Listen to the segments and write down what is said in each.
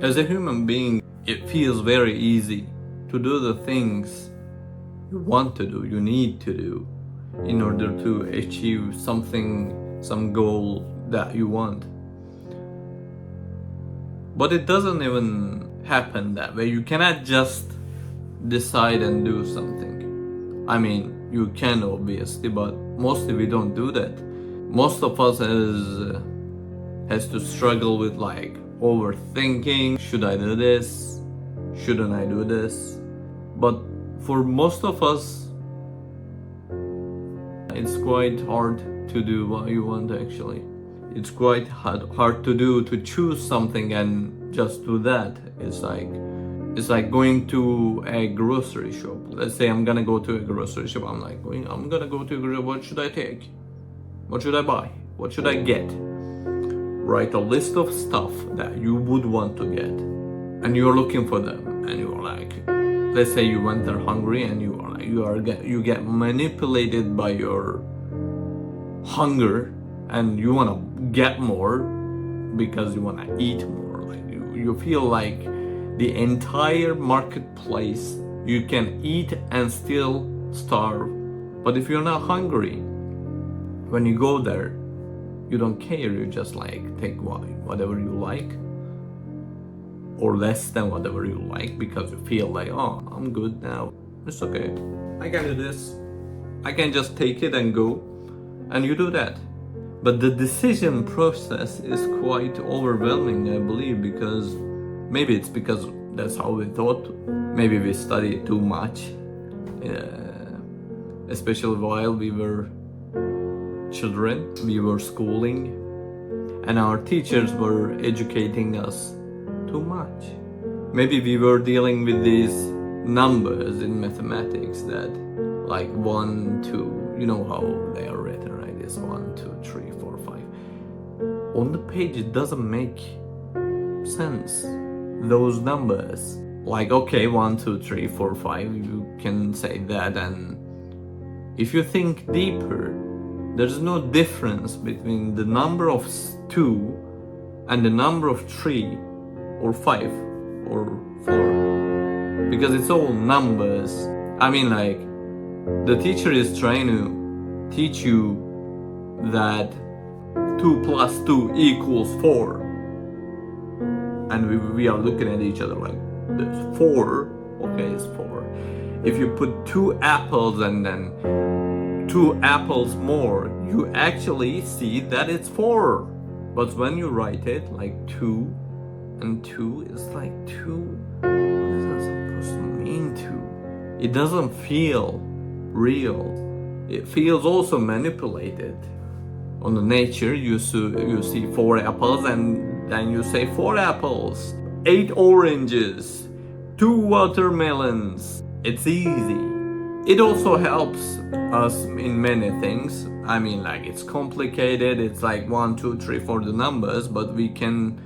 As a human being, it feels very easy to do the things you want to do, you need to do in order to achieve something, some goal that you want. But it doesn't even happen that way. You cannot just decide and do something. I mean, you can obviously, but mostly we don't do that. Most of us has to struggle with like overthinking. Should I do this? Shouldn't I do this? But for most of us, it's quite hard to do what you want actually. It's quite hard to do, to choose something and just do that. It's like going to a grocery shop. Let's say I'm gonna go to a grocery shop. I'm gonna go to a grocery. What should I take? What should I buy? What should I get? Write a list of stuff that you would want to get, and you're looking for them. And you're like, let's say you went there hungry, and you get manipulated by your hunger, and you wanna get more because you wanna eat more. Like you feel like the entire marketplace you can eat and still starve. But if you're not hungry, when you go there, you don't care. You just like take whatever you like, or less than whatever you like, because you feel like, oh, I'm good now. It's okay. I can do this. I can just take it and go. And you do that. But the decision process is quite overwhelming, I believe, because maybe it's because that's how we thought. Maybe we studied too much, especially while we were children. We were schooling, and our teachers were educating us too much. Maybe we were dealing with these numbers in mathematics that like 1, 2, you know how they are written, right? It's 1, 2, 3, 4, 5. On the page, it doesn't make sense. Those numbers, like, okay, 1, 2, 3, 4, 5, you can say that, and if you think deeper, there's no difference between the number of 2 and the number of 3 or 5 or 4, because it's all numbers. I mean, like, the teacher is trying to teach you that 2 plus 2 equals 4, and we are looking at each other like, there's 4, okay, it's 4. If you put 2 apples and then 2 apples more, you actually see that it's 4. But when you write it like 2 and 2 is like 2, what is that supposed to mean 2? It doesn't feel real. It feels also manipulated. On the nature, you see 4 apples and then you say 4 apples, 8 oranges, 2 watermelons. It's easy. It also helps us in many things. I mean, like, it's complicated. It's like 1, 2, 3 for the numbers, but we can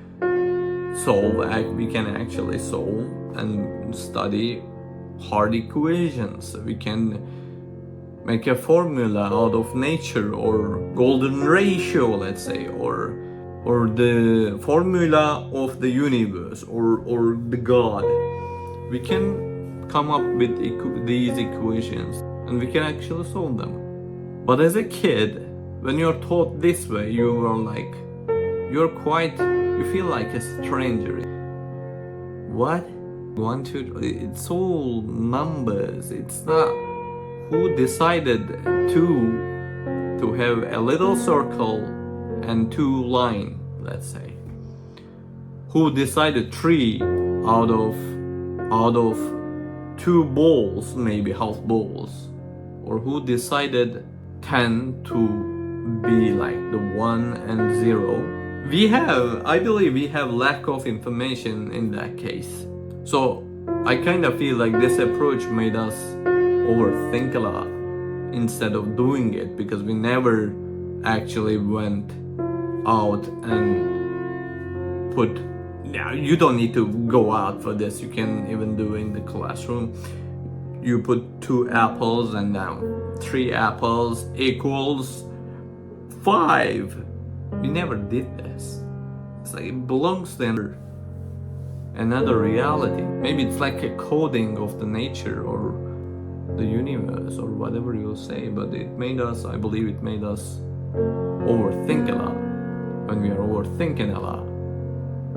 actually solve and study hard equations. We can make a formula out of nature, or golden ratio, let's say, or the formula of the universe, or the God. We can come up with these equations, and we can actually solve them. But as a kid, when you're taught this way, you feel like a stranger. What? 1, 2, it's all numbers. It's not. Who decided to have a little circle and 2 lines, let's say? Who decided 3 out of 2 balls, maybe half balls? Or who decided 10 to be like the 1 and 0? I believe we have lack of information in that case. So I kind of feel like this approach made us overthink a lot instead of doing it, because we never actually went out and put. Now, you don't need to go out for this. You can even do it in the classroom. You put 2 apples and then 3 apples equals 5. We never did this. It's like it belongs there. another reality. Maybe it's like a coding of the nature or the universe or whatever you say, but it made us, I believe it made us overthink a lot. When we are overthinking a lot,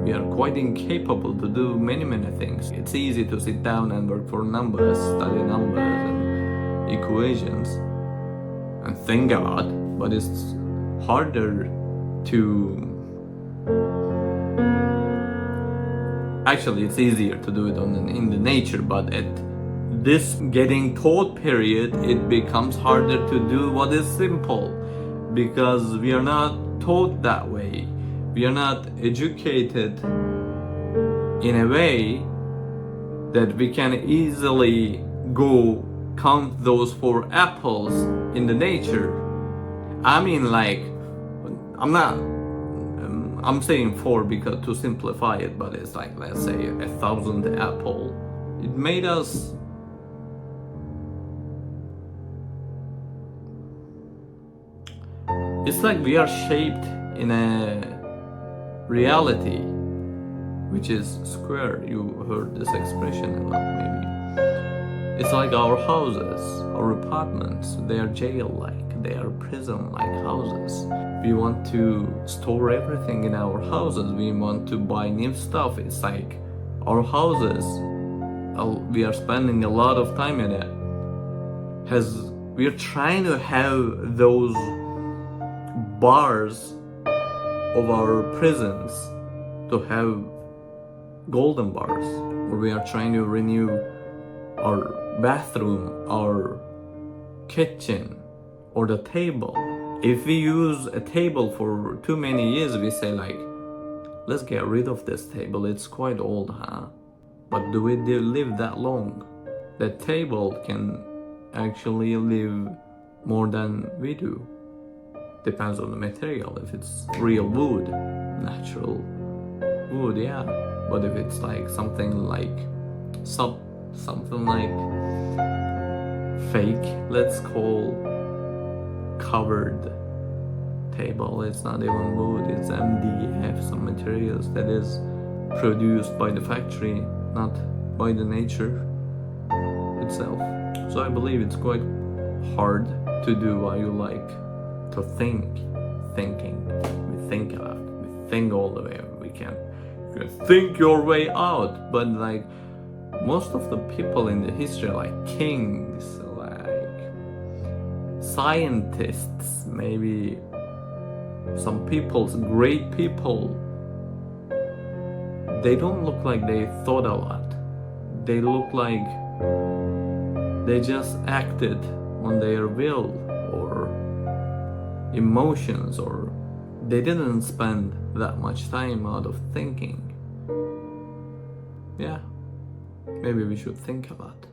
we are quite incapable to do many things. It's easy to sit down and work for numbers, study numbers and equations and think a lot, but it's harder to... Actually, it's easier to do it in the nature, but at this getting taught period, it becomes harder to do what is simple, because we are not taught that way. We are not educated in a way that we can easily go count those 4 apples in the nature. I mean, like, I'm saying 4 because to simplify it, but it's like, let's say 1,000 apple. It made us it's like we are shaped in a reality which is square. You heard this expression a lot, maybe. It's like our houses, our apartments, they are jail-like, they are prison-like houses. We want to store everything in our houses, we want to buy new stuff. It's like our houses, we are spending a lot of time in it. We are trying to have those bars of our prisons to have golden bars, or we are trying to renew our bathroom, our kitchen, or the table. If we use a table for too many years, we say like, let's get rid of this table, it's quite old, huh? But do we live that long? That table can actually live more than we do. Depends on the material. If it's real wood, natural wood, yeah. But if it's like something like fake, let's call covered table, it's not even wood, it's MDF, some materials that is produced by the factory, not by the nature itself. So I believe it's quite hard to do what you like. To thinking. We think a lot. We think all the way we can. You can think your way out, but like most of the people in the history, like kings, like scientists, maybe some people's great people, they don't look like they thought a lot. They look like they just acted on their will or emotions, or they didn't spend that much time out of thinking. Yeah, maybe we should think a lot.